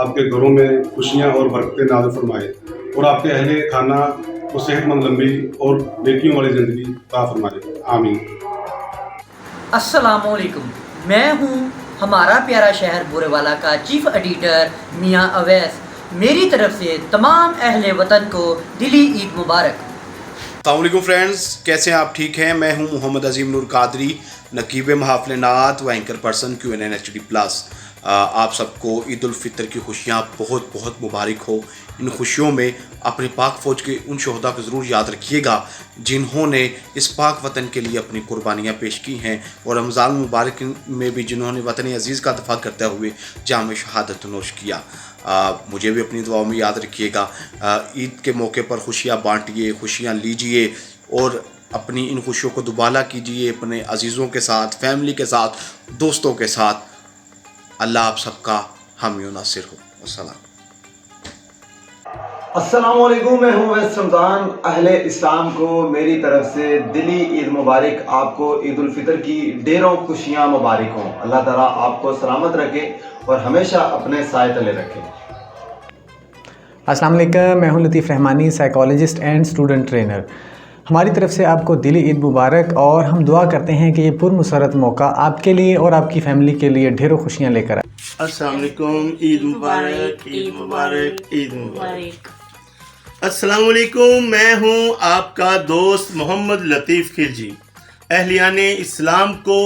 آپ کے گھروں میں خوشیاں اور برکتیں نازل فرمائے اور آپ کے اہل خانہ کو صحت مند لمبی اور نیکیوں والی زندگی عطا فرمائے، آمین۔ السلام علیکم، میں ہوں ہمارا پیارا شہر بورے والا کا چیف ایڈیٹر میاں اویس۔ میری طرف سے تمام اہل وطن کو دلی عید مبارک۔ السلام علیکم فرینڈز، کیسے ہیں آپ؟ ٹھیک ہیں؟ میں ہوں محمد عظیم نور قادری، نقیب محافل نعت و anchor person QNN HD plus. آپ سب کو عید الفطر کی خوشیاں بہت بہت مبارک ہو۔ ان خوشیوں میں اپنے پاک فوج کے ان شہداء کو ضرور یاد رکھیے گا جنہوں نے اس پاک وطن کے لیے اپنی قربانیاں پیش کی ہیں، اور رمضان مبارک میں بھی جنہوں نے وطن عزیز کا دفاع کرتے ہوئے جام شہادت نوش کیا۔ مجھے بھی اپنی دعاؤں میں یاد رکھیے گا۔ عید کے موقع پر خوشیاں بانٹیے، خوشیاں لیجئے اور اپنی ان خوشیوں کو دوبالا کیجئے اپنے عزیزوں کے ساتھ، فیملی کے ساتھ، دوستوں کے ساتھ۔ اللہ آپ سب کا حامی و ناصر ہو۔ السلام۔ السلام علیکم، میں ہوں ویس رمضان۔ اہل اسلام کو میری طرف سے دلی عید مبارک۔ آپ کو عید الفطر کی ڈھیروں خوشیاں مبارک ہوں۔ اللہ تعالیٰ آپ کو سلامت رکھے اور ہمیشہ اپنے سائے تلے رکھے۔ السلام علیکم، میں ہوں لطیف رحمانی، سائیکالوجسٹ اینڈ اسٹوڈنٹ ٹرینر۔ ہماری طرف سے آپ کو دلی عید مبارک، اور ہم دعا کرتے ہیں کہ یہ پرمسرت موقع آپ کے لیے اور آپ کی فیملی کے لیے ڈھیروں خوشیاں لے کر آئے۔ السلام علیکم، عید مبارک، عید مبارک، عید مبارک۔ السلام علیکم، میں ہوں آپ کا دوست محمد لطیف خلجی۔ اہلیان اسلام کو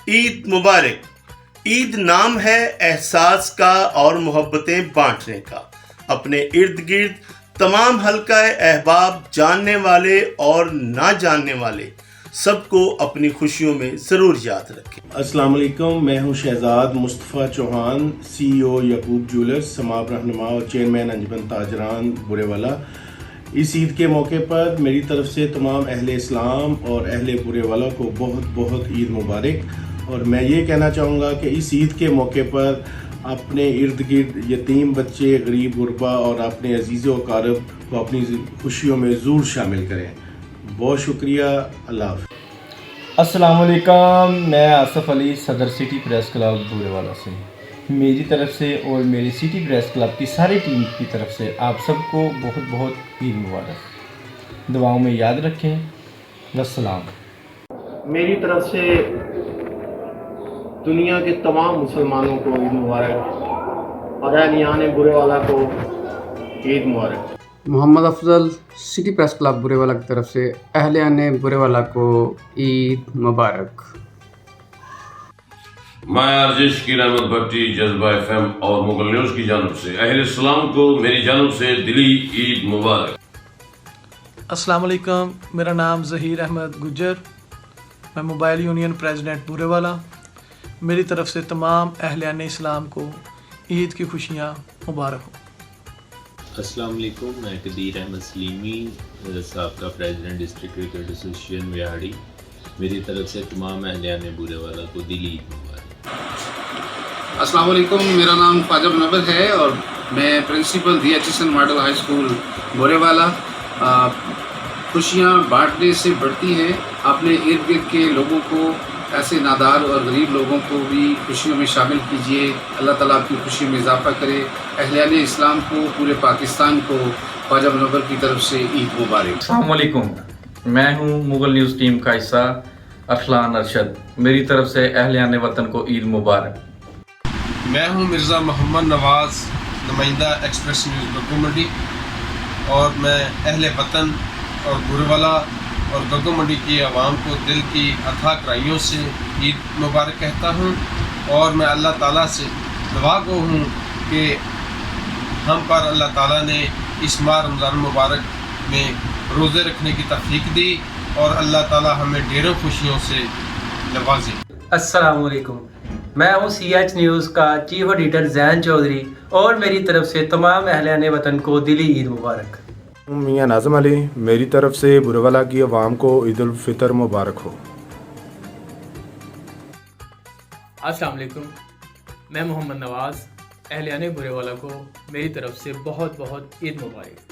عید مبارک۔ عید نام ہے احساس کا اور محبتیں بانٹنے کا۔ اپنے ارد گرد تمام حلقہ احباب، جاننے والے اور نہ جاننے والے، سب کو اپنی خوشیوں میں ضرور یاد رکھیں۔ السلام علیکم، میں ہوں شہزاد مصطفیٰ چوہان، CEO یعقوب جولرز، سماپ رہنما اور چیئرمین انجمن تاجران بورے والا۔ اس عید کے موقع پر میری طرف سے تمام اہل اسلام اور اہل بورے والا کو بہت بہت عید مبارک۔ اور میں یہ کہنا چاہوں گا کہ اس عید کے موقع پر اپنے ارد گرد یتیم بچے، غریب غربا اور اپنے عزیز و اقارب کو اپنی خوشیوں میں ضرور شامل کریں۔ بہت شکریہ، اللہ حافظ۔ السلام علیکم، میں آصف علی، صدر سٹی پریس کلب بورے والا سے۔ میری طرف سے اور میری سٹی پریس کلب کی ساری ٹیم کی طرف سے آپ سب کو بہت بہت عید مبارک۔ دعاؤں میں یاد رکھیں۔ والسلام۔ میری طرف سے دنیا کے تمام مسلمانوں کو عید مبارک، اور اہلیان بورے والا کو عید مبارک۔ محمد افضل، سٹی پریس کلب بورے والا کی طرف سے اہلیان بورے والا کو عید مبارک۔ میں عرجش کی رحمت بھٹی، جذبہ FM اور مغل نیوز کی جانب سے اہل اسلام کو میری جانب سے دلی عید مبارک۔ السلام علیکم، میرا نام ظہیر احمد گجر، میں موبائل یونین پریزیڈنٹ بورے والا۔ میری طرف سے تمام اہلیان اسلام کو عید کی خوشیاں مبارک ہوں۔ السلام علیکم، میں قدیر احمد سلیمی، سابقہ پریزیڈنٹ ڈسٹرکٹ کرکٹ ایسوسیشن ویہاڑی۔ میری طرف سے تمام اہلیان بورے والا کو دلی عید مبارک۔ السلام علیکم، میرا نام خواجہ منور ہے اور میں principal DHSN model high school Burewala. خوشیاں بانٹنے سے بڑھتی ہیں، اپنے ارد گرد کے لوگوں کو، ایسے نادار اور غریب لوگوں کو بھی خوشیوں میں شامل کیجیے۔ اللہ تعالیٰ آپ کی خوشی میں اضافہ کرے۔ اہلیان اسلام کو، پورے پاکستان کو خواجہ منور کی طرف سے عید مبارک۔ السلام علیکم، میں ہوں مغل نیوز ٹیم کا حصہ ارسلان ارشد۔ میری طرف سے اہلیان وطن کو عید مبارک۔ میں ہوں مرزا محمد نواز، نمائندہ ایکسپریس نیوز گگو منڈی، اور میں اہل وطن اور بورے والا اور گگو منڈی کی عوام کو دل کی اتھا گہرائیوں سے عید مبارک کہتا ہوں، اور میں اللہ تعالیٰ سے دعا گو ہوں کہ ہم پر اللہ تعالیٰ نے اس ماہ رمضان مبارک میں روزے رکھنے کی توفیق دی، اور اللہ تعالیٰ ہمیں ڈھیروں خوشیوں سے نوازے۔ السلام علیکم، میں ہوں CH نیوز کا چیف ایڈیٹر زین چودھری، اور میری طرف سے تمام اہلیان وطن کو دلی عید مبارک۔ میاں ناظم علی، میری طرف سے بورے والا کی عوام کو عید الفطر مبارک ہو۔ السلام علیکم، میں محمد نواز، اہلیان بورے والا کو میری طرف سے بہت بہت عید مبارک۔